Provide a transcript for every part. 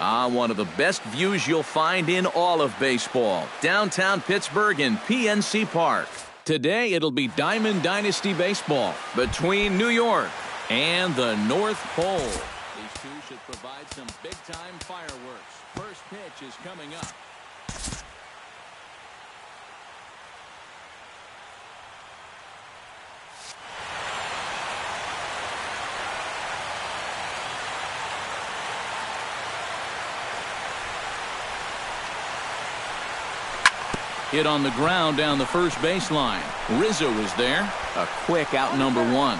One of the best views you'll find in all of baseball. Downtown Pittsburgh in PNC Park. Today it'll be Diamond Dynasty baseball between New York and the North Pole. These two should provide some big-time fireworks. First pitch is coming up. Hit on the ground down the first baseline. Rizzo is there. A quick out number one.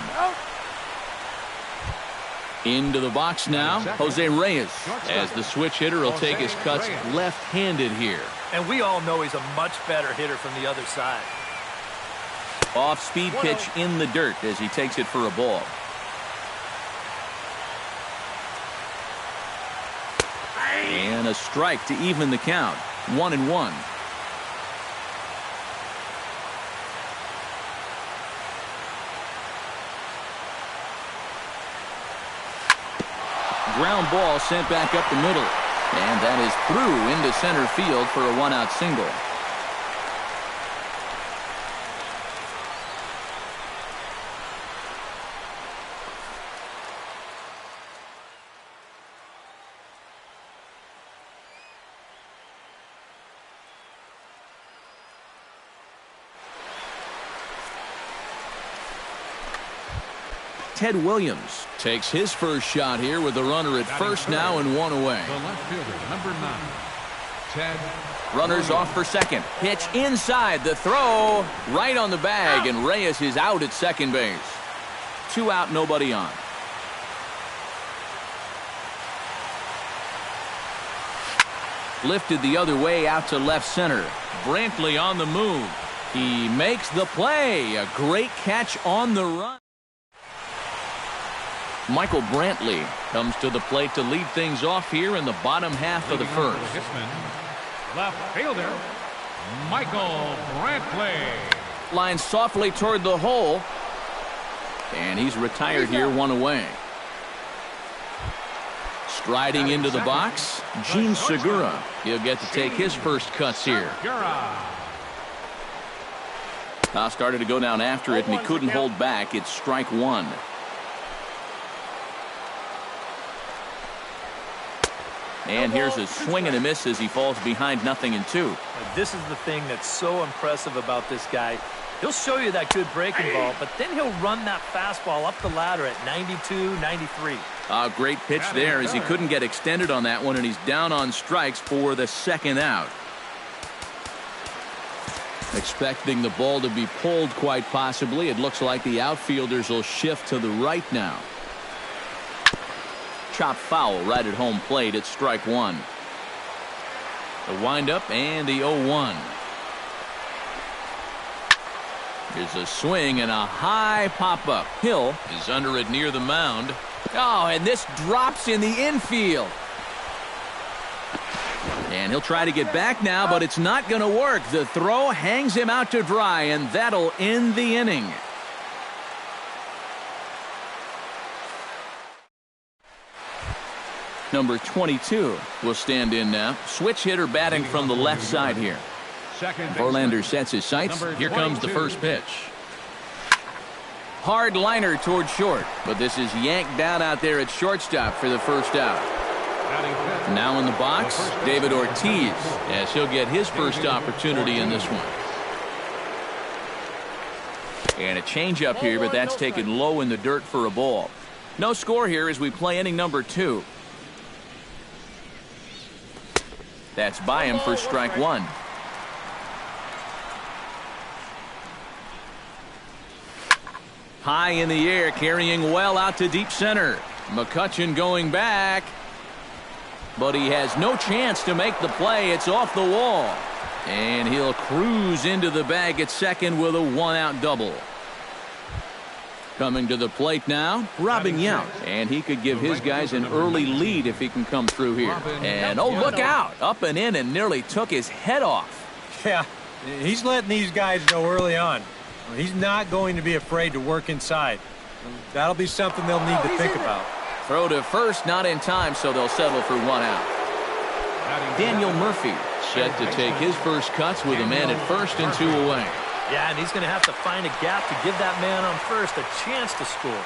Into the box now, Jose Reyes, as the switch hitter will take his cuts left-handed here. And we all know he's a much better hitter from the other side. Off-speed pitch in the dirt as he takes it for a ball. And a strike to even the count. 1-1. Ground ball sent back up the middle. And that is through into center field for a one-out single. Ted Williams takes his first shot here with the runner at first now and one away. The left fielder, number 9, Ted. Runners off for second. Pitch inside. The throw right on the bag, and Reyes is out at second base. 2 out, nobody on. Lifted the other way out to left center. Brantley on the move. He makes the play. A great catch on the run. Michael Brantley comes to the plate to lead things off here in the bottom half of the first. Left fielder, Michael Brantley. Lines softly toward the hole. And he's retired here, one away. Striding into the box, Gene Segura. He'll get to take his first cuts here. Started to go down after it, and he couldn't hold back. It's strike one. And here's a swing and a miss as he falls behind 0-2. This is the thing that's so impressive about this guy. He'll show you that good breaking ball, but then he'll run that fastball up the ladder at 92, 93. A great pitch there as he couldn't get extended on that one, and he's down on strikes for the second out. Expecting the ball to be pulled quite possibly. It looks like the outfielders will shift to the right now. Chop foul right at home plate. It's strike one. The windup and the 0-1. Here's a swing and a high pop-up. Hill is under it near the mound. Oh, and this drops in the infield. And he'll try to get back now, but it's not going to work. The throw hangs him out to dry, and that'll end the inning. Number 22 will stand in now. Switch hitter batting from the left side here. Verlander sets his sights. Here comes the first pitch. Hard liner toward short, but this is yanked down out there at shortstop for the first out. Now in the box, David Ortiz, as he'll get his first opportunity in this one. And a changeup here, but that's taken low in the dirt for a ball. No score here as we play inning number 2. That's by him for strike one. High in the air, carrying well out to deep center. McCutchen going back. But he has no chance to make the play. It's off the wall. And he'll cruise into the bag at second with a one-out double. Coming to the plate now, Robin Yount. And he could give his guys an early lead if he can come through here. And oh, look out. Up and in and nearly took his head off. Yeah, he's letting these guys know early on. He's not going to be afraid to work inside. That'll be something they'll need to think about. Throw to first, not in time, so they'll settle for one out. Daniel Murphy set to take his first cuts with a man at first and 2 away. Yeah, and he's going to have to find a gap to give that man on first a chance to score.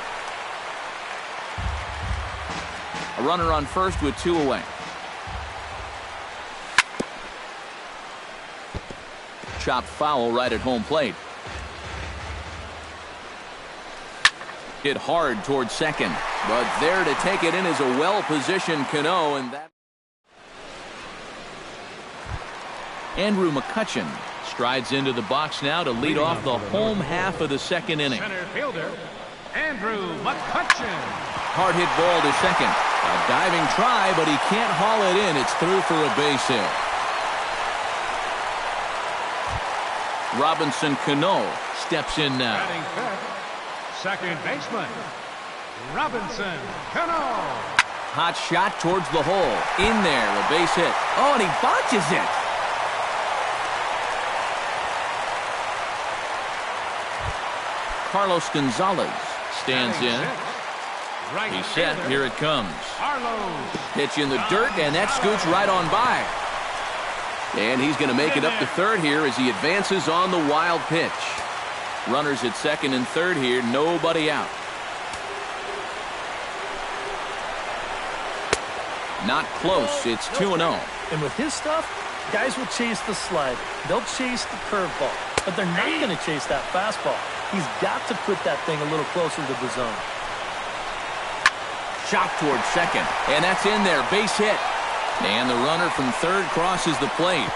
A runner on first with 2 away. Chopped foul right at home plate. Hit hard towards second, but there to take it in is a well-positioned Cano, and that Andrew McCutcheon strides into the box now to lead off the home half of the second inning. Center fielder, Andrew McCutcheon. Hard hit ball to second. A diving try, but he can't haul it in. It's through for a base hit. Robinson Cano steps in now. Batting fifth, second baseman, Robinson Cano. Hot shot towards the hole. In there, a base hit. Oh, and he botches it. Carlos Gonzalez stands in. He's set. Here it comes. Pitch in the dirt, and that scoots right on by. And he's going to make it up to third here as he advances on the wild pitch. Runners at second and third here. Nobody out. Not close. It's 2-0. And with his stuff, guys will chase the slider. They'll chase the curveball, but they're not going to chase that fastball. He's got to put that thing a little closer to the zone. Shot towards second, and that's in there. Base hit. And the runner from third crosses the plate.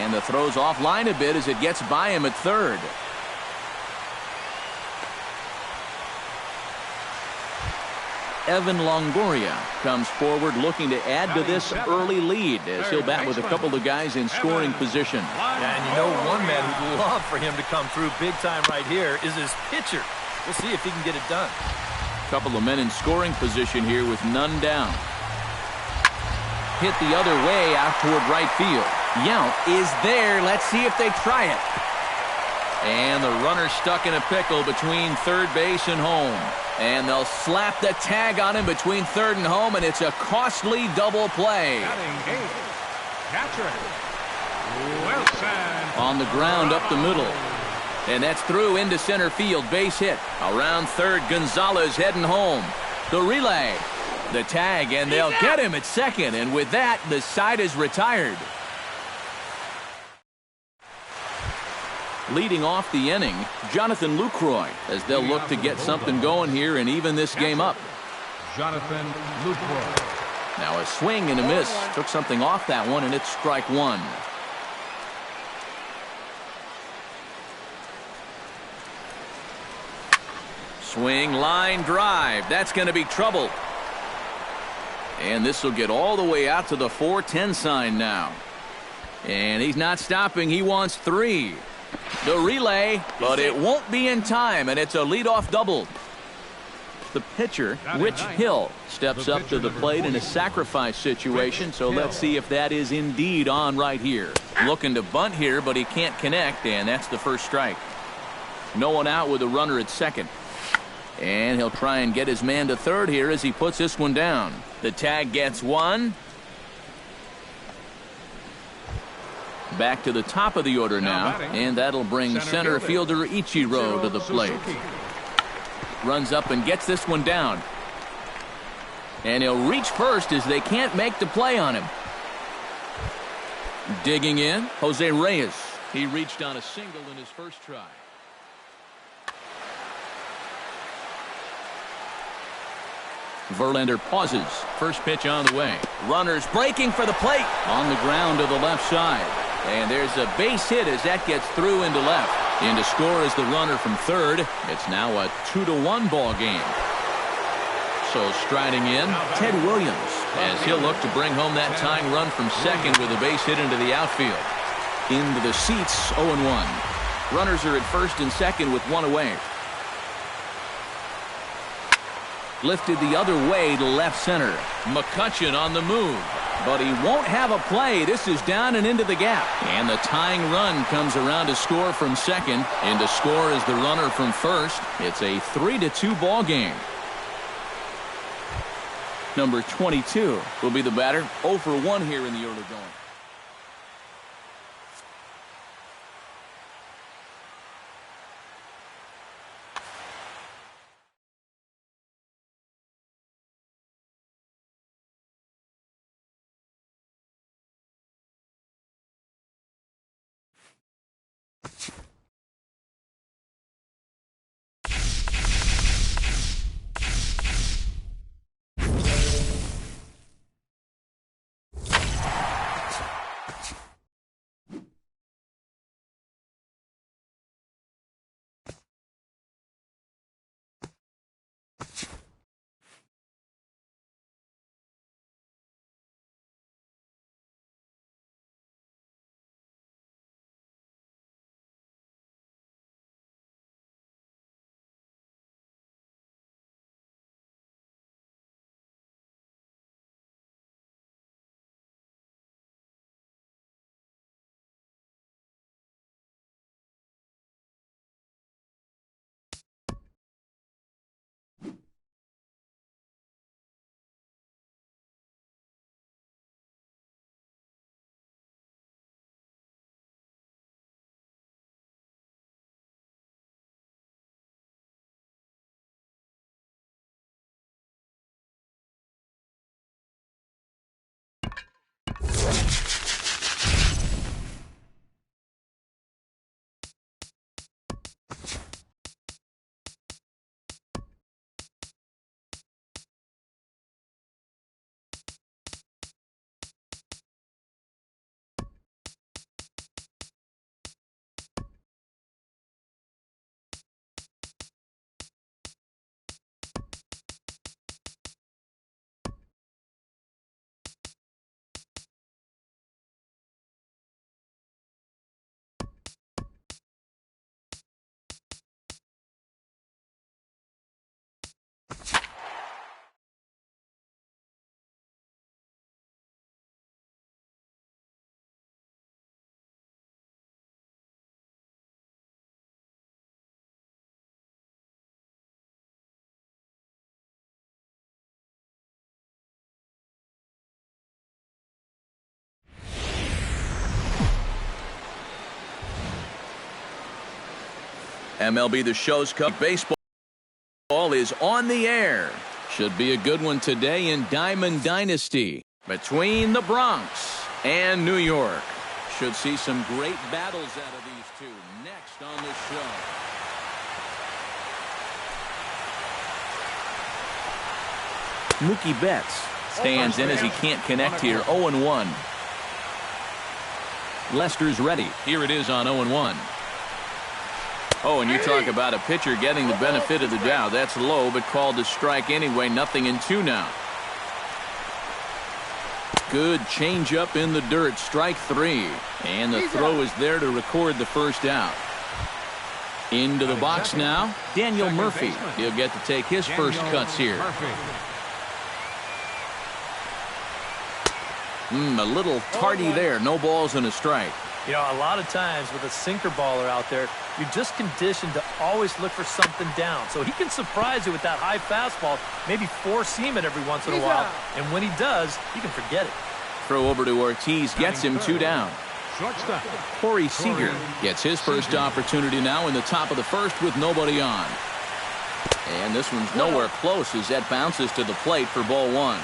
And the throw's offline a bit as it gets by him at third. Evan Longoria comes forward looking to add to this early lead as he'll bat with a couple of guys in scoring position. Yeah, and you know one man who'd love for him to come through big time right here is his pitcher. We'll see if he can get it done. Couple of men in scoring position here with none down. Hit the other way out toward right field. Yount is there. Let's see if they try it. And the runner stuck in a pickle between third base and home. And they'll slap the tag on him between third and home, and it's a costly double play. Catcher Wilson on the ground up the middle. And that's through into center field. Base hit. Around third, Gonzalez heading home. The relay. The tag, and they'll get him at second. And with that, the side is retired. Leading off the inning, Jonathan Lucroy, as they'll look to get something going here and even this game up. Jonathan Lucroy. Now a swing and a miss. Took something off that one, and it's strike one. Swing, line drive. That's going to be trouble. And this will get all the way out to the 4-10 sign now. And he's not stopping. He wants 3. The relay, but it won't be in time, and it's a leadoff double. The pitcher, Rich Hill, steps up to the plate in a sacrifice situation, so let's see if that is indeed on right here. Looking to bunt here, but he can't connect, and that's the first strike. No one out with a runner at second. And he'll try and get his man to third here as he puts this one down. The tag gets one. Back to the top of the order now, and that'll bring center fielder Ichiro to the plate. Runs up and gets this one down. And he'll reach first as they can't make the play on him. Digging in, Jose Reyes. He reached on a single in his first try. Verlander pauses. First pitch on the way. Runners breaking for the plate. On the ground to the left side. And there's a base hit as that gets through into left. In to score is the runner from third. It's now a 2-1 ball game. So striding in, Ted Williams, as he'll look to bring home that tying run from second with a base hit into the outfield. Into the seats, 0-1. Runners are at first and second with one away. Lifted the other way to left center. McCutcheon on the move. But he won't have a play. This is down and into the gap. And the tying run comes around to score from second. In to score is the runner from first. It's a 3-2 ball game. Number 22 will be the batter. 0 for 1 here in the early going. MLB The Show's Cup Baseball is on the air. Should be a good one today in Diamond Dynasty between the Bronx and New York. Should see some great battles out of these two next on the show. Mookie Betts stands in as he can't connect here. 0-1. Lester's ready. Here it is on 0-1. Oh, and you talk about a pitcher getting the benefit of the doubt. That's low, but called a strike anyway. 0-2 now. Good changeup in the dirt. Strike 3. And the throw is there to record the first out. Into the box now, Daniel Murphy. He'll get to take his first cuts here. A little tardy there. No balls and a strike. You know, a lot of times with a sinker baller out there, you're just conditioned to always look for something down. So he can surprise you with that high fastball, maybe four-seam it every once in a while. And when he does, you can forget it. Throw over to Ortiz gets him 2 down. Corey Seager gets his first opportunity now in the top of the first with nobody on. And this one's nowhere close as that bounces to the plate for ball 1.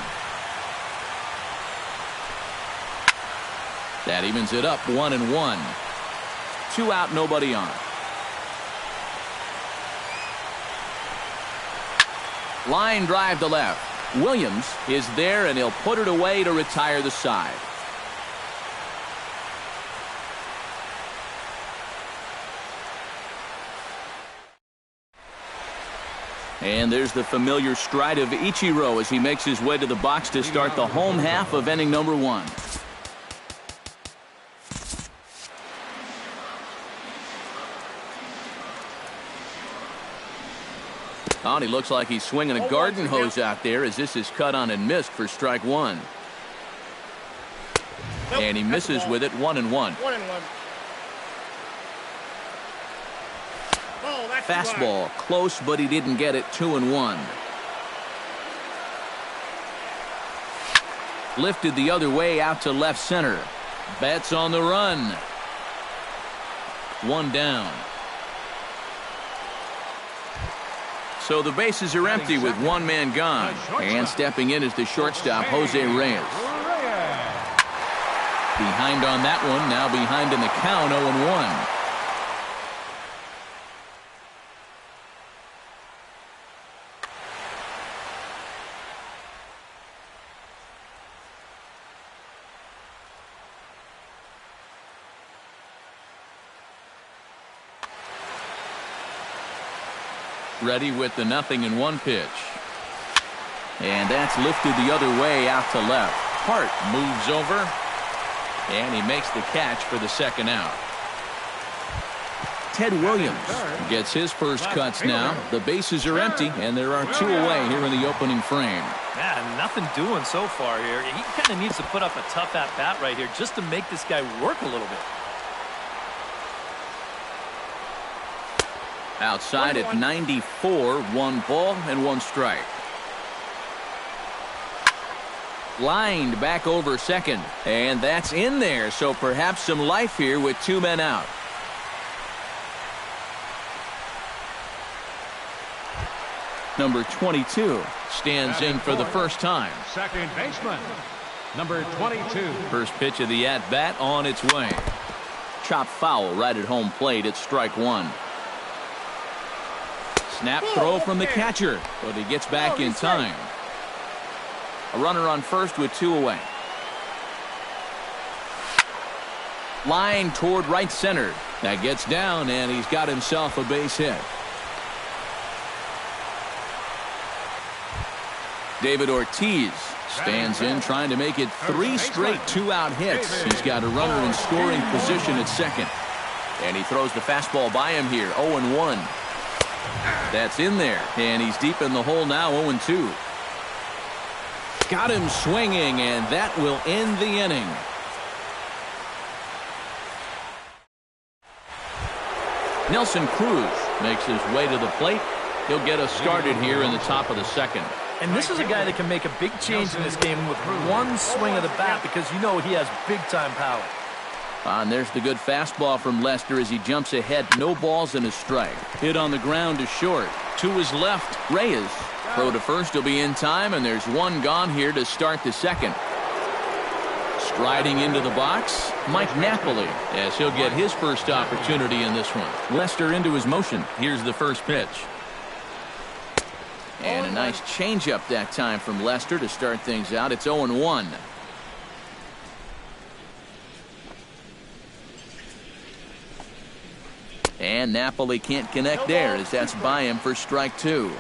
That evens it up 1-1. 2 out, nobody on. Line drive to left. Williams is there, and he'll put it away to retire the side. And there's the familiar stride of Ichiro as he makes his way to the box to start the home half of inning number 1. Oh, and he looks like he's swinging a garden hose out there as this is cut on and missed for strike 1. And he misses with it. 1-1. Fastball close, but he didn't get it. 2-1. lifted the other way out to left center. Betts on the run. One down. So the bases are empty with one man gone. And stepping in is the shortstop, Jose Reyes. Behind on that one, now behind in the count, 0-1. Ready with the 0-1 pitch. And that's lifted the other way out to left. Hart moves over. And he makes the catch for the second out. Ted Williams gets his first cuts now. The bases are empty, and there are two away here in the opening frame. Yeah, nothing doing so far here. He kind of needs to put up a tough at-bat right here just to make this guy work a little bit. Outside at 94, 1 ball and 1 strike. Lined back over second, and that's in there, so perhaps some life here with 2 men out. Number 22 stands in for the first time. Second baseman, number 22. First pitch of the at-bat on its way. Chop foul right at home plate. It's strike 1. Snap throw from the catcher, but he gets back in time. A runner on first with 2 away. Line toward right center. That gets down, and he's got himself a base hit. David Ortiz stands in, trying to make it 3 straight 2-out hits. He's got a runner in scoring position at second. And he throws the fastball by him here, 0-1. That's in there, and he's deep in the hole now, 0-2. Got him swinging, and that will end the inning. Nelson Cruz makes his way to the plate. He'll get us started here in the top of the second. And this is a guy that can make a big change in this game with one swing of the bat, because you know he has big-time power. And there's the good fastball from Lester as he jumps ahead. No balls and a strike. Hit on the ground to short. To his left, Reyes. Throw to first will be in time, and there's 1 gone here to start the second. Striding into the box, Mike Napoli, as he'll get his first opportunity in this one. Lester into his motion. Here's the first pitch. And a nice changeup that time from Lester to start things out. It's 0-1. And Napoli can't connect there, as that's by him for strike 2.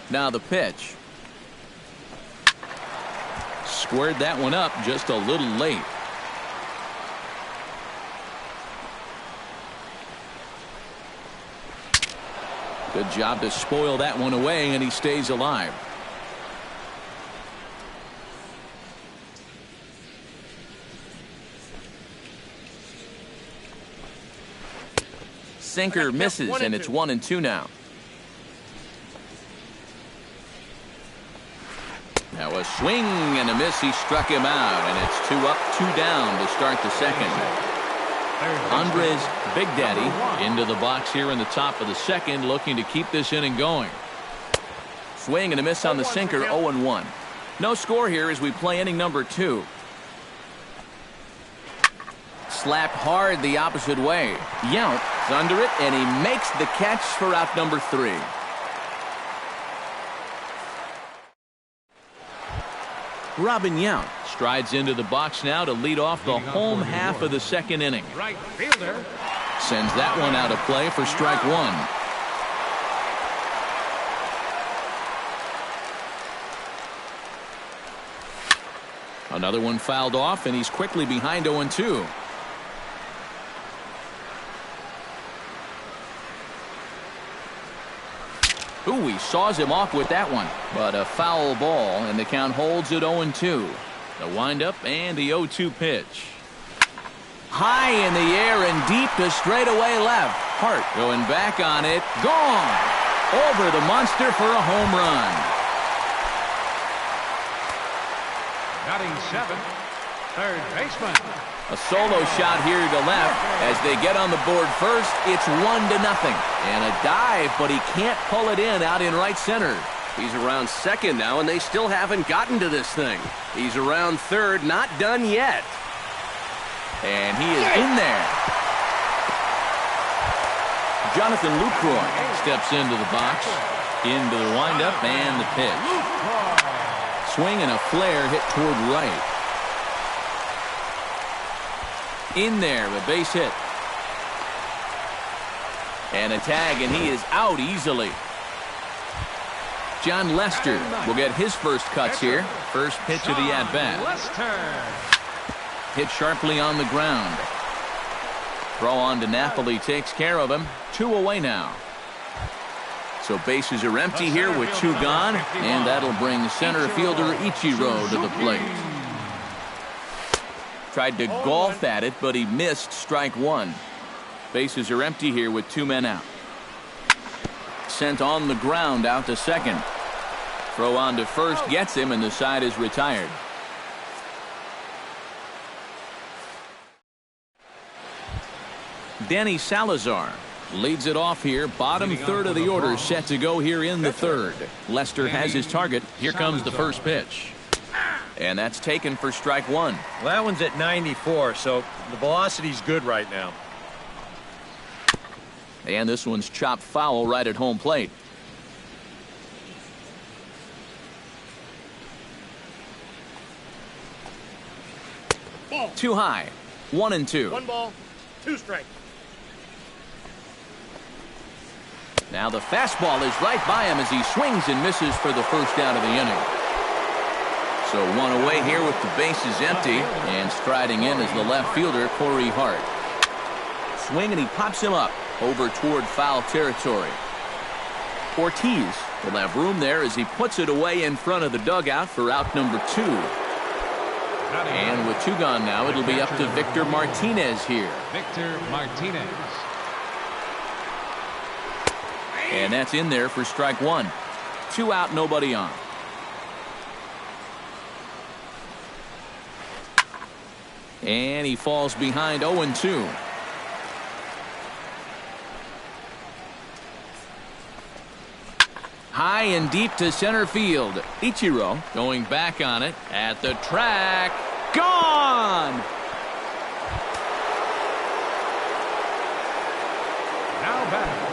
Now the pitch. Squared that one up just a little late. Good job to spoil that one away, and he stays alive. Sinker misses, and it's 1-2 now. Now a swing and a miss. He struck him out, and it's 2 up, 2 down to start the second. Andres Big Daddy into the box here in the top of the second, looking to keep this inning going. Swing and a miss on the sinker, 0-1. No score here as we play inning number 2. Slapped hard the opposite way. Yount is under it, and he makes the catch for out number 3. Robin Yount strides into the box now to lead off the home half of the second inning. Right fielder. Sends that one out of play for strike 1. Another one fouled off, and he's quickly behind 0-2. Ooh, he saws him off with that one. But a foul ball, and the count holds at 0-2. The windup and the 0-2 pitch. High in the air and deep to straightaway left. Hart going back on it. Gone. Over the monster for a home run. Batting seventh, third baseman. A solo shot here to left. As they get on the board first, it's 1-0. And a dive, but he can't pull it in out in right center. He's around second now, and they still haven't gotten to this thing. He's around third, not done yet. And he is in there. Jonathan Lucroy steps into the box. Into the windup and the pitch. Swing and a flare hit toward right. In there, a base hit. And a tag, and he is out easily. John Lester will get his first cuts here. First pitch of the at-bat. Hit sharply on the ground. Throw on to Napoli takes care of him. 2 away now. So bases are empty here with 2 gone, and that'll bring center fielder Ichiro to the plate. Tried to golf at it, but he missed strike 1. Bases are empty here with 2 men out. Sent on the ground out to second. Throw on to first gets him, and the side is retired. Danny Salazar leads it off here. Bottom third of the order set to go here in the third. Lester has his target. Here comes the first pitch. And that's taken for strike 1. Well, that one's at 94, so the velocity's good right now. And this one's chopped foul right at home plate. Ball. Too high. 1-2. 1 ball, 2 strikes. Now the fastball is right by him as he swings and misses for the first out of the inning. So 1 away here with the bases empty, and striding in is the left fielder, Corey Hart. Swing and he pops him up over toward foul territory. Ortiz will have room there as he puts it away in front of the dugout for out number 2. And with 2 gone now, it'll be up to Victor Martinez here. Victor Martinez. And that's in there for strike 1. 2 out, nobody on. And he falls behind 0-2. High and deep to center field. Ichiro going back on it at the track. Gone! Now back.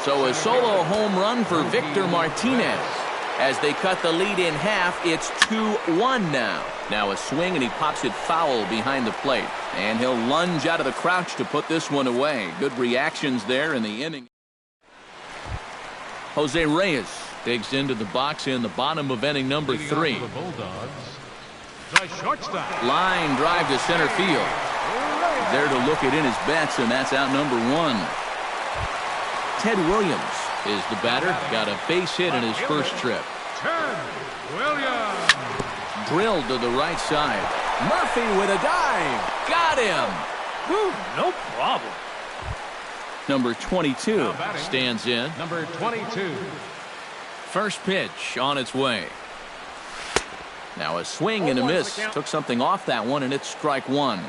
So a solo home run for Victor Martinez. As they cut the lead in half, it's 2-1 now. Now a swing and he pops it foul behind the plate. And he'll lunge out of the crouch to put this one away. Good reactions there in the inning. Jose Reyes digs into the box in the bottom of inning number 3. The Bulldogs, the shortstop. Line drive to center field. There to look it in his bets, and that's out number 1. Ted Williams is the batter. Got a base hit in his first trip. Ted Williams. Drilled to the right side. Murphy with a dive. Got him. Woo, no problem. Number 22 stands in. Number 22. First pitch on its way. Now a swing and a miss. Took something off that one, and it's strike 1.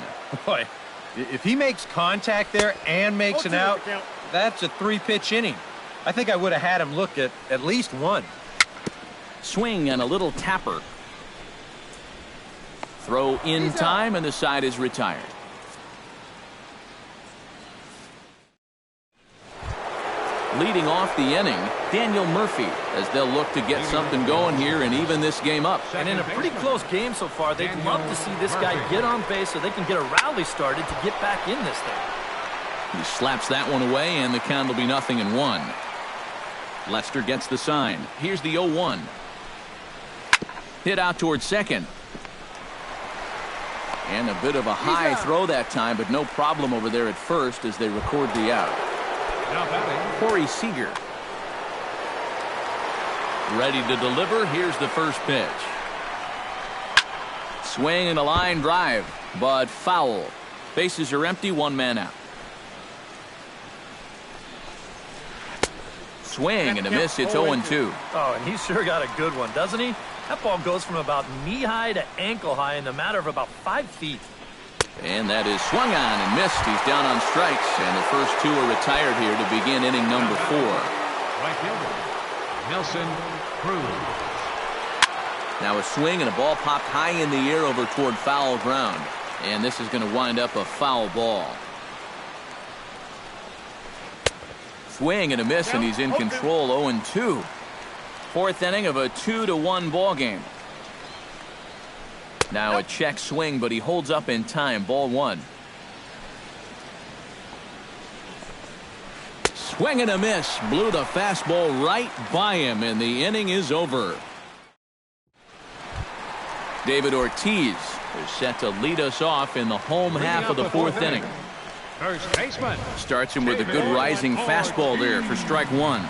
Boy, if he makes contact there and makes an out, that's a 3-pitch inning. I think I would have had him look at least 1. Swing and a little tapper. Throw in time, and the side is retired. Leading off the inning, Daniel Murphy, as they'll look to get something going here and even this game up. And in a pretty close game so far, they'd love to see this guy get on base so they can get a rally started to get back in this thing. He slaps that one away, and the count will be 0-1. Lester gets the sign. Here's the 0-1. Hit out towards second. And a bit of a high throw that time, but no problem over there at first as they record the out. Now batting, Corey Seager. Ready to deliver. Here's the first pitch. Swing and a line drive, but foul. Bases are empty, 1 man out. Swing and a miss. It's 0-2. Oh, and he sure got a good one, doesn't he? That ball goes from about knee-high to ankle-high in the matter of about 5 feet. And that is swung on and missed. He's down on strikes, and the first two are retired here to begin inning number 4. Right fielder, Nelson Cruz. Now a swing and a ball popped high in the air over toward foul ground. And this is going to wind up a foul ball. Swing and a miss, and he's in control, 0-2. Fourth inning of a 2-1 ball game. Now a check swing, but he holds up in time. Ball 1. Swing and a miss. Blew the fastball right by him, and the inning is over. David Ortiz is set to lead us off in the home half of the fourth inning. First baseman. Starts him with a good rising fastball there for strike 1.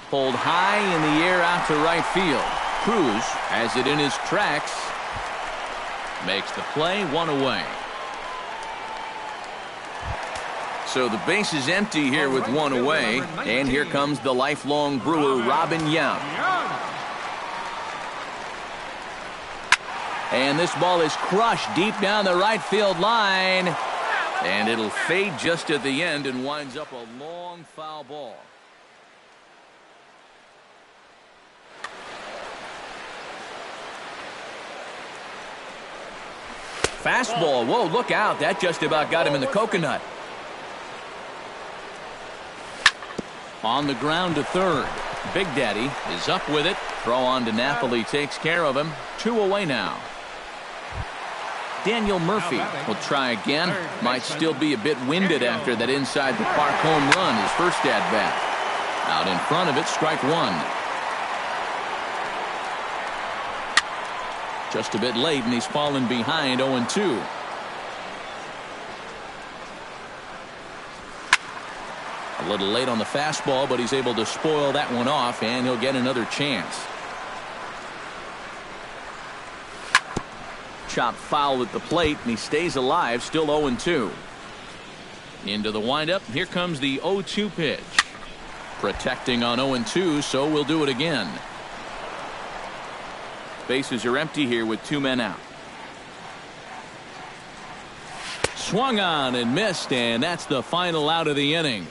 Pulled high in the air out to right field. Cruz has it in his tracks. Makes the play, 1 away. So the base is empty here with 1 away. And here comes the lifelong Brewer, Robin Yount. And this ball is crushed deep down the right field line. And it'll fade just at the end and winds up a long foul ball. Fastball. Whoa, look out. That just about got him in the coconut. On the ground to third. Big Daddy is up with it. Throw on to Napoli takes care of him. 2 away now. Daniel Murphy will try again. Might still be a bit winded after that inside the park home run, his first at bat. Out in front of it, strike 1. Just a bit late, and he's fallen behind, 0-2. A little late on the fastball, but he's able to spoil that one off, and he'll get another chance. Chop foul at the plate, and he stays alive, still 0-2. Into the windup. Here comes the 0-2 pitch. Protecting on 0-2, so we'll do it again. Bases are empty here with 2 men out. Swung on and missed, and that's the final out of the inning.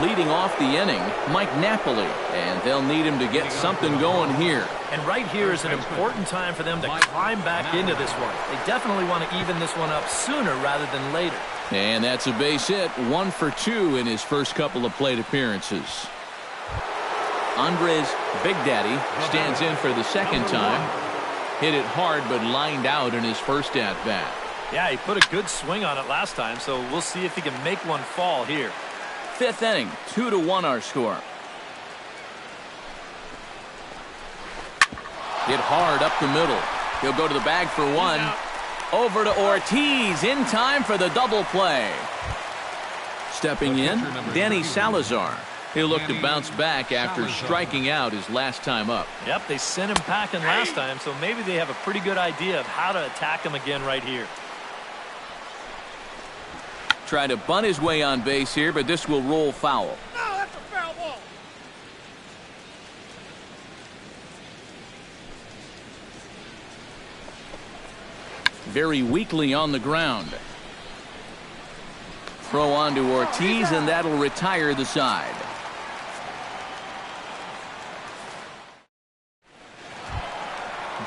Leading off the inning, Mike Napoli, and they'll need him to get something going here. And right here is an important time for them to climb back into this one. They definitely want to even this one up sooner rather than later. And that's a base hit, 1 for 2 in his first couple of plate appearances. Andres Big Daddy stands in for the second time. Hit it hard, but lined out in his first at-bat. Yeah, he put a good swing on it last time, so we'll see if he can make one fall here. Fifth inning, 2-1 our score. Hit hard up the middle. He'll go to the bag for 1. Over to Ortiz in time for the double play. Stepping in, Danny Salazar. He'll look to bounce back after striking out his last time up. Yep, they sent him packing last time, so maybe they have a pretty good idea of how to attack him again right here. Trying to bunt his way on base here, but this will roll foul. No, that's a foul ball. Very weakly on the ground. Throw on to Ortiz, and that'll retire the side.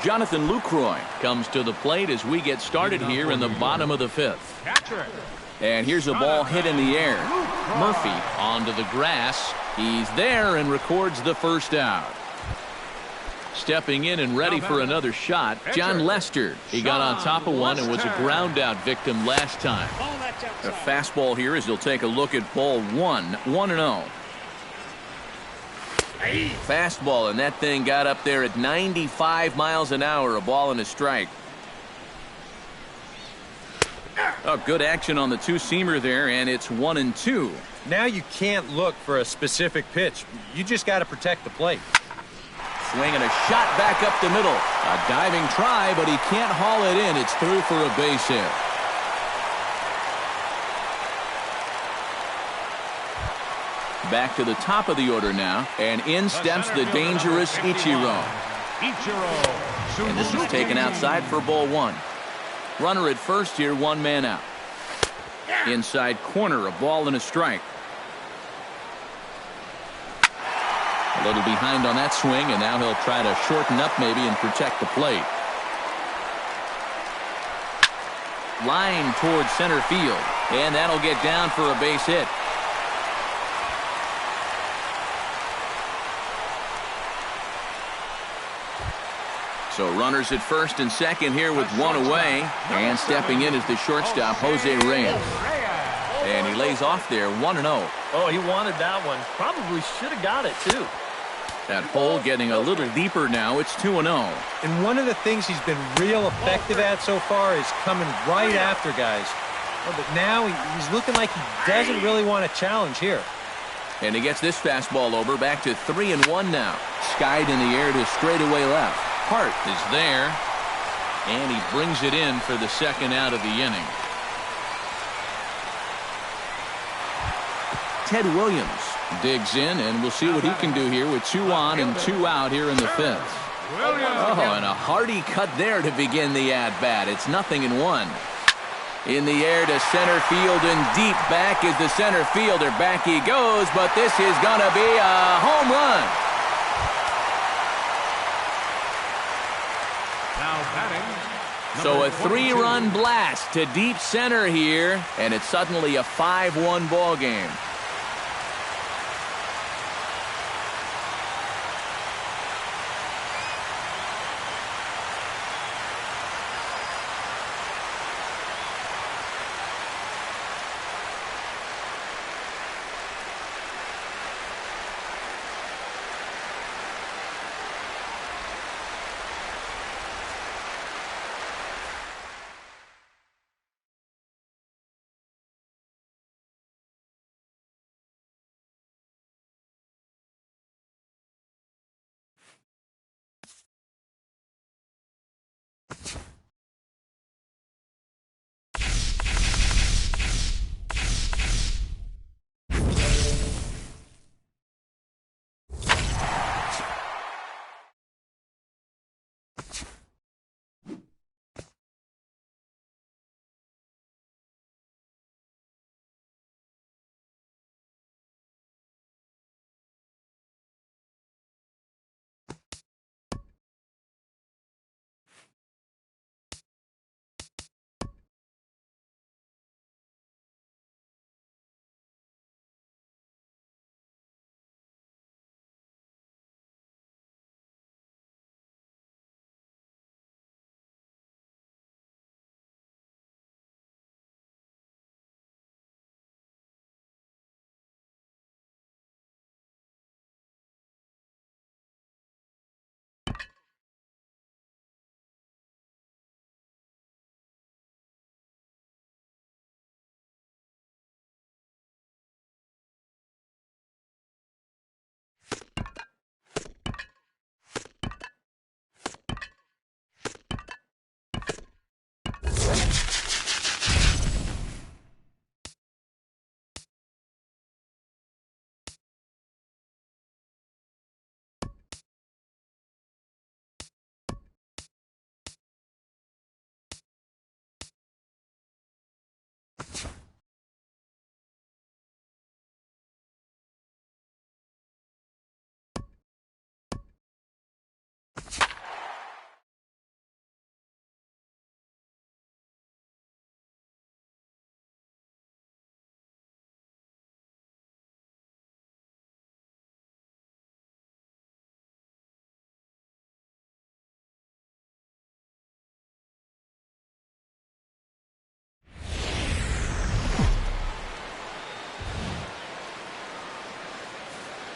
Jonathan Lucroy comes to the plate as we get started here in the bottom of the 5th. Catcher. And here's a ball hit in the air. Murphy onto the grass. He's there and records the first out. Stepping in and ready for another shot, John Lester. He got on top of one and was a ground out victim last time. A fastball here as he'll take a look at ball 1, 1-0. Fastball, and that thing got up there at 95 miles an hour, a ball and a strike. Oh, good action on the two-seamer there, and it's 1-2. Now you can't look for a specific pitch. You just got to protect the plate. Swing and a shot back up the middle. A diving try, but he can't haul it in. It's through for a base hit. Back to the top of the order now, and in steps the dangerous Ichiro. And this is taken outside for ball one. Runner at first here, one man out. Inside corner, a ball and a strike. A little behind on that swing, and now he'll try to shorten up maybe and protect the plate. Line towards center field, and that'll get down for a base hit. So runners at first and second here with one away, and stepping in is the shortstop, Jose Reyes. And he lays off there, 1-0. Oh, he wanted that one. Probably should have got it, too. That hole getting a little deeper now. It's 2-0. And one of the things he's been real effective at so far is coming right after guys. But now he's looking like he doesn't really want to challenge here. And he gets this fastball over, back to 3-1 now. Skied in the air to straightaway left. Hart is there, and he brings it in for the second out of the inning. Ted Williams digs in, and we'll see what he can do here with 2 on and 2 out here in the 5th. Oh, and a hearty cut there to begin the at-bat. It's 0-1. In the air to center field and deep back is the center fielder. Back he goes, but this is going to be a home run. So a 3-run blast to deep center here, and it's suddenly a 5-1 ball game.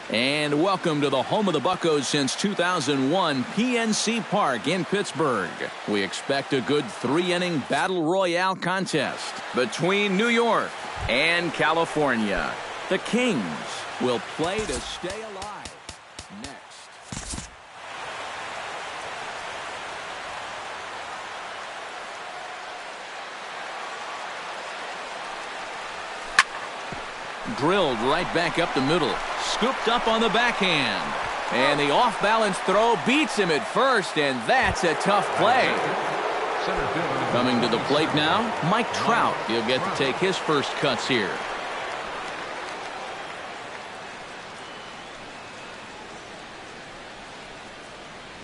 And welcome to the home of the Buccos since 2001, PNC Park in Pittsburgh. We expect a good 3-inning battle royale contest between New York and California. The Kings will play to stay alive next. Drilled right back up the middle. Scooped up on the backhand. And the off-balance throw beats him at first, and that's a tough play. Coming to the plate now, Mike Trout. He'll get to take his first cuts here.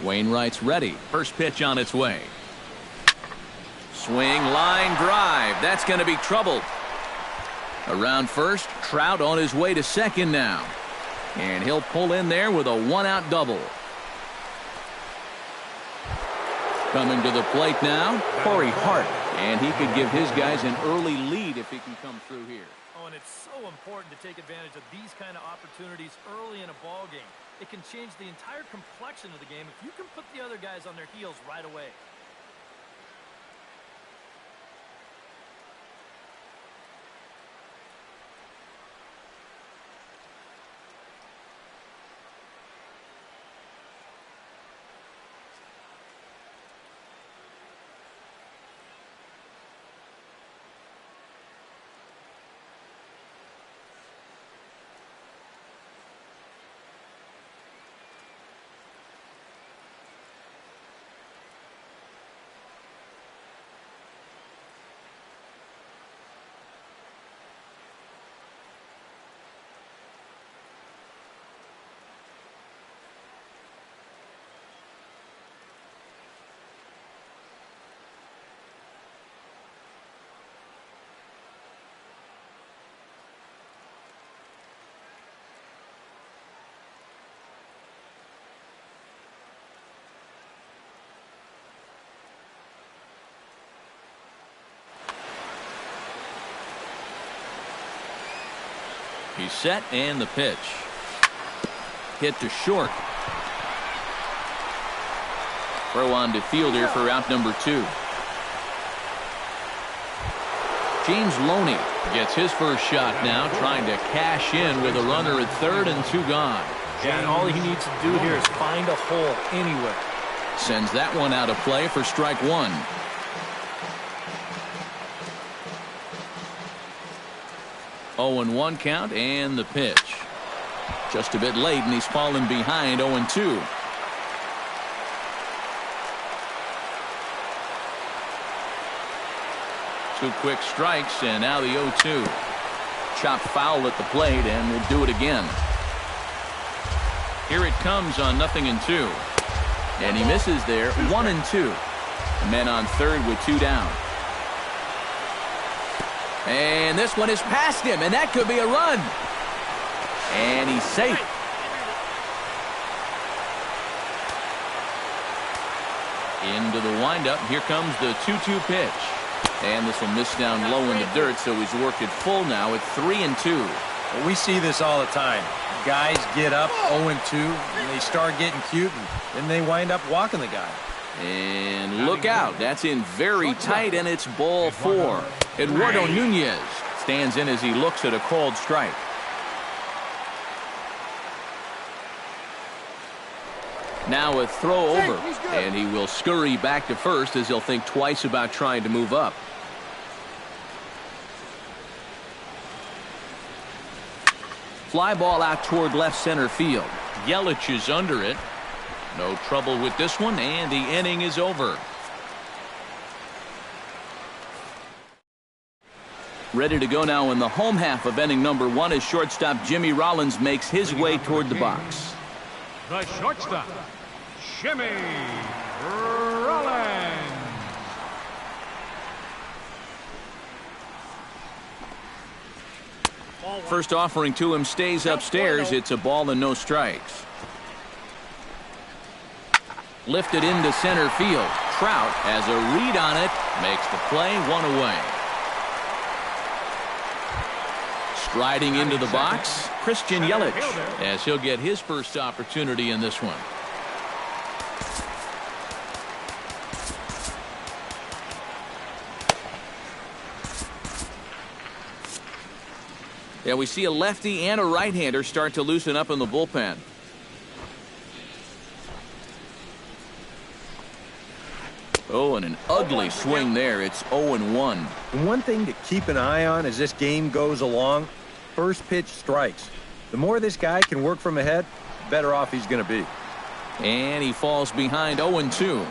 Wainwright's ready. First pitch on its way. Swing, line drive. That's going to be trouble. Around first, Trout on his way to second now. And he'll pull in there with a one-out double. Coming to the plate now, Corey Hart. And he could give his guys an early lead if he can come through here. Oh, and it's so important to take advantage of these kind of opportunities early in a ball game. It can change the entire complexion of the game if you can put the other guys on their heels right away. He's set, and the pitch. Hit to short. Throw on to fielder for out number 2. James Loney gets his first shot now, trying to cash in with a runner at third and 2 gone. Yeah, and all he needs to do here is find a hole anywhere. Sends that one out of play for strike 1. 0-1 count, and the pitch. Just a bit late, and he's fallen behind 0-2. Two quick strikes, and now the 0-2. Chopped foul at the plate, and we'll do it again. Here it comes on 0-2. And he misses there, 1-2. Men on third with 2 down. And this one is past him, and that could be a run. And he's safe. Into the windup. Here comes the 2-2 pitch. And this will miss down low in the dirt, so he's worked it full now at 3-2. Well, we see this all the time. Guys get up 0-2, and they start getting cute, and then they wind up walking the guy. And look out. That's in very tight, and it's ball 4. Eduardo Nunez stands in as he looks at a called strike. Now a throw over, and he will scurry back to first as he'll think twice about trying to move up. Fly ball out toward left center field. Yelich is under it. No trouble with this one, and the inning is over. Ready to go now in the home half of inning number 1 as shortstop Jimmy Rollins makes his way toward the box. The shortstop, Jimmy Rollins. First offering to him stays upstairs. It's a ball and no strikes. Lifted into center field. Trout has a read on it. Makes the play, 1 away. Striding into the box, Christian Yelich, as he'll get his first opportunity in this one. Yeah, we see a lefty and a right-hander start to loosen up in the bullpen. Oh, and an ugly swing there. It's 0-1. And one thing to keep an eye on as this game goes along, first pitch strikes. The more this guy can work from ahead, the better off he's going to be. And he falls behind 0-2.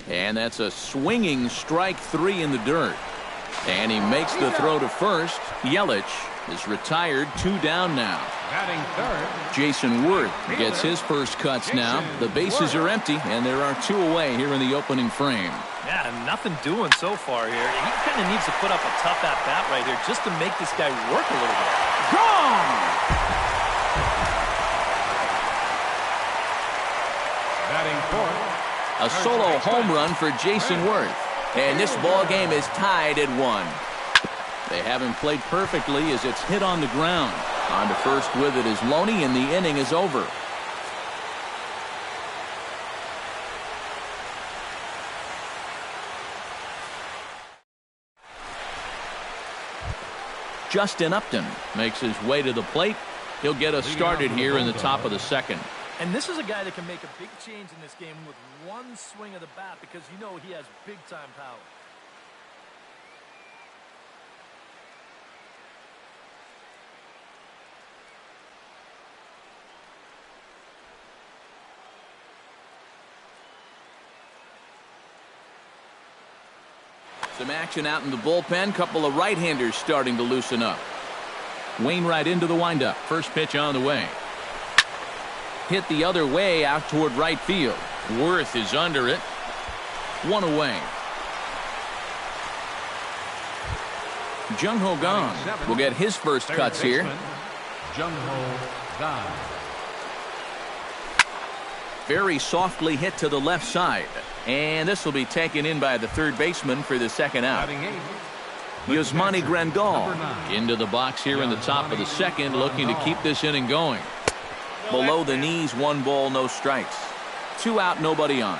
And that's a swinging strike 3 in the dirt. And he makes the throw to first. Yelich is retired, 2 down now. Batting third. Jason Worth gets his first cuts now. The bases are empty, and there are 2 away here in the opening frame. Yeah, nothing doing so far here. He kind of needs to put up a tough at-bat right here just to make this guy work a little bit. Gone! Batting fourth. A solo home run for Jason Worth. And this ball game is tied at 1. They haven't played perfectly as it's hit on the ground. On to first with it is Loney, and the inning is over. Justin Upton makes his way to the plate. He'll get us started here in the top of the second. And this is a guy that can make a big change in this game with one swing of the bat because you know he has big-time power. Some action out in the bullpen. Couple of right-handers starting to loosen up. Wainwright into the windup. First pitch on the way. Hit the other way out toward right field. Worth is under it. 1 away. Jung-Ho Gong will get his first cuts here. Jung-Ho Gong. Very softly hit to the left side. And this will be taken in by the third baseman for the second out. Yasmani Grandal into the box here in the top of the second, looking to keep this inning going. Below the knees, 1 ball, no strikes. 2 out, nobody on.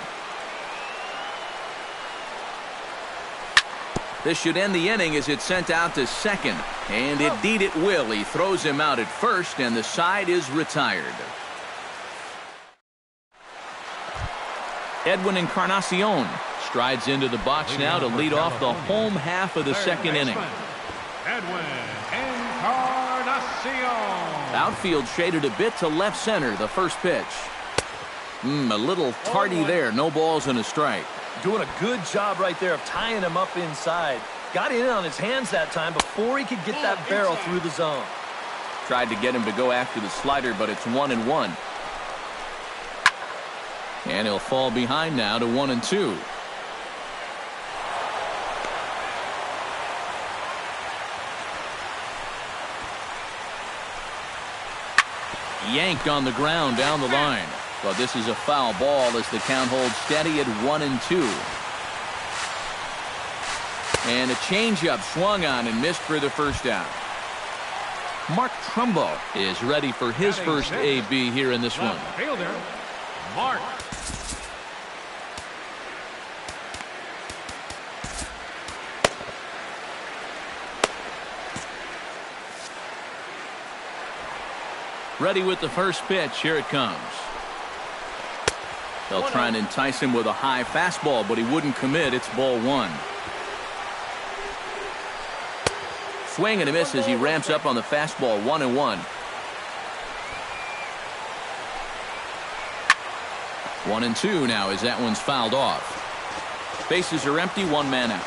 This should end the inning as it's sent out to second. And indeed it will. He throws him out at first, and the side is retired. Edwin Encarnacion strides into the box now to lead off the home half of the second inning. Edwin Encarnacion. Outfield shaded a bit to left center, the first pitch. A little tardy there. No balls and a strike. Doing a good job right there of tying him up inside. Got in on his hands that time before he could get that barrel through the zone. Tried to get him to go after the slider, but it's 1-1. And he'll fall behind now to 1-2. Yanked on the ground down the line. But this is a foul ball as the count holds steady at 1-2. And a changeup swung on and missed for the first out. Mark Trumbo is ready for his first AB here in this one. Fielder, Mark. Ready with the first pitch. Here it comes. They'll try and entice him with a high fastball, but he wouldn't commit. It's ball 1. Swing and a miss as he ramps up on the fastball. 1-1. 1-2 now as that one's fouled off. Bases are empty. 1 man out.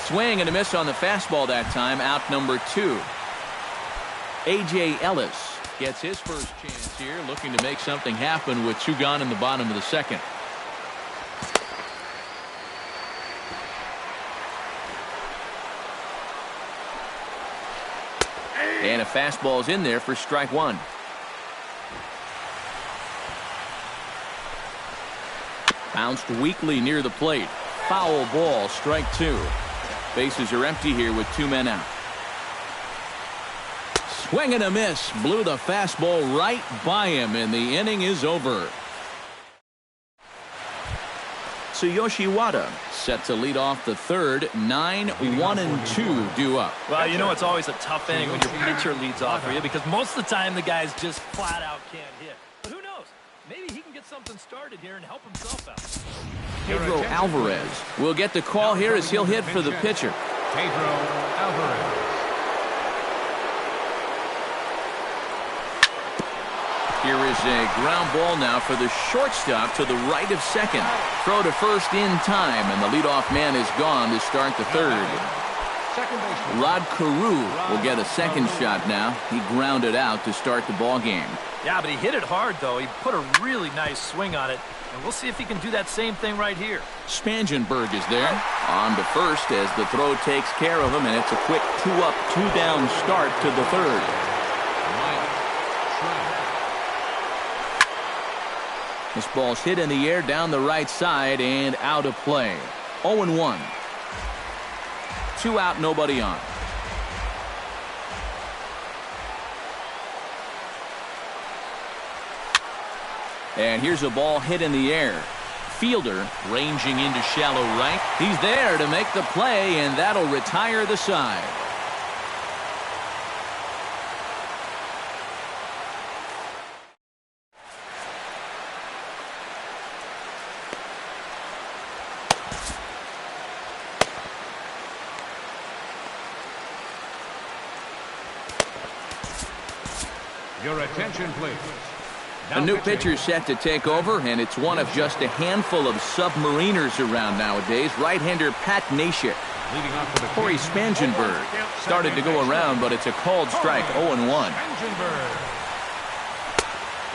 Swing and a miss on the fastball that time. Out number 2. A.J. Ellis gets his first chance here, looking to make something happen with 2 gone in the bottom of the second. And a fastball's in there for strike 1. Bounced weakly near the plate. Foul ball, strike 2. Bases are empty here with 2 men out. Swing and a miss. Blew the fastball right by him, and the inning is over. Tsuyoshi Wada set to lead off the third. 9-1-2 due up. Well, you know it's always a tough inning when your pitcher leads off for you because most of the time the guys just flat out can't hit. But who knows? Maybe he can get something started here and help himself out. Pedro Alvarez will get the call here as he'll hit for the pitcher. Pedro Alvarez. Here is a ground ball now for the shortstop to the right of second. Throw to first in time, and the leadoff man is gone to start the third. Rod Carew will get a second shot now. He grounded out to start the ball game. Yeah, but he hit it hard, though. He put a really nice swing on it, and we'll see if he can do that same thing right here. Spangenberg is there. On to first as the throw takes care of him, and it's a quick 2-up, 2-down start to the third. This ball's hit in the air down the right side and out of play. 0-1. 2 out, nobody on. And here's a ball hit in the air. Fielder ranging into shallow right. He's there to make the play, and that'll retire the side. Your attention, please. A new pitcher set to take over, and it's one of just a handful of submariners around nowadays. Right-hander Pat Nashik. Corey Spangenberg started to go around, but it's a called strike, 0-1.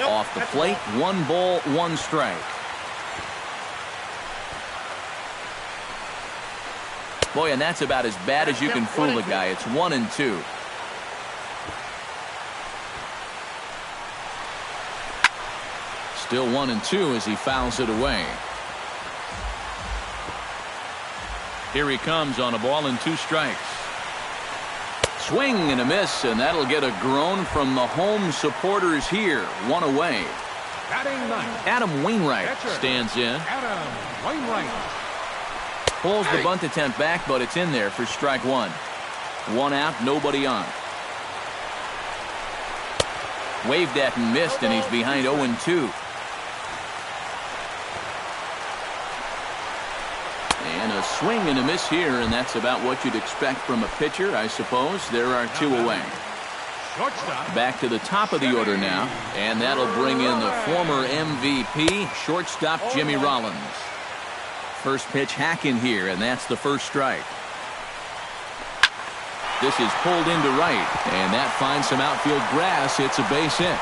Off the plate, 1 ball, 1 strike. Boy, and that's about as bad as you can fool a guy. It's 1-2. Still 1-2 as he fouls it away. Here he comes on a ball and 2 strikes. Swing and a miss, and that'll get a groan from the home supporters here. 1 away. Adam Wainwright stands in. Adam Wainwright. Pulls the bunt attempt back, but it's in there for strike 1. 1 out, nobody on. Waved at and missed, and he's behind 0-2. And a swing and a miss here, and that's about what you'd expect from a pitcher, I suppose. There are 2 away. Back to the top of the order now, and that'll bring in the former MVP, shortstop Jimmy Rollins. First pitch hack in here, and that's the first strike. This is pulled into right, and that finds some outfield grass. It's a base hit.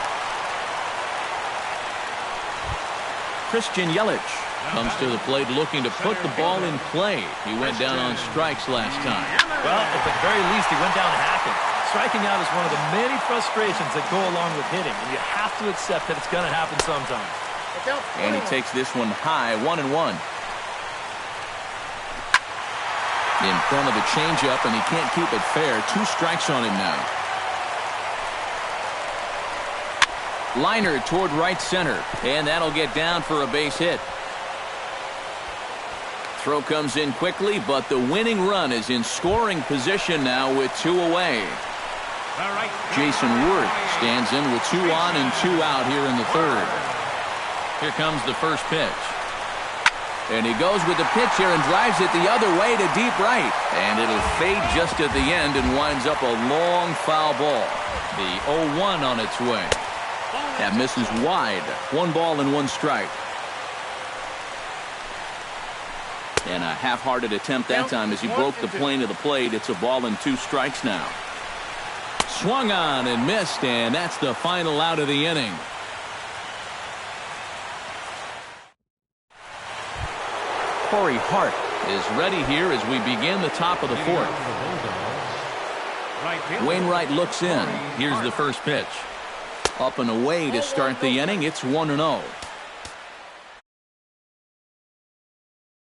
Christian Yelich comes to the plate looking to put the ball in play. He went down on strikes last time. Well, at the very least, he went down hacking. Striking out is one of the many frustrations that go along with hitting, and you have to accept that it's going to happen sometimes. And he takes this one high, 1-1. In front of the changeup, and he can't keep it fair. 2 strikes on him now. Liner toward right center, and that'll get down for a base hit. Throw comes in quickly, but the winning run is in scoring position now with 2 away. Jason Worth stands in with 2 on and 2 out here in the third. Here comes the first pitch. And he goes with the pitch here and drives it the other way to deep right. And it'll fade just at the end and winds up a long foul ball. The 0-1 on its way. That misses wide. 1 ball and 1 strike. And a half-hearted attempt that time as he broke the plane of the plate. It's a ball and 2 strikes now. Swung on and missed, and that's the final out of the inning. Corey Hart is ready here as we begin the top of the 4th. Wainwright looks in. Here's the first pitch. Up and away to start the inning. It's 1-0.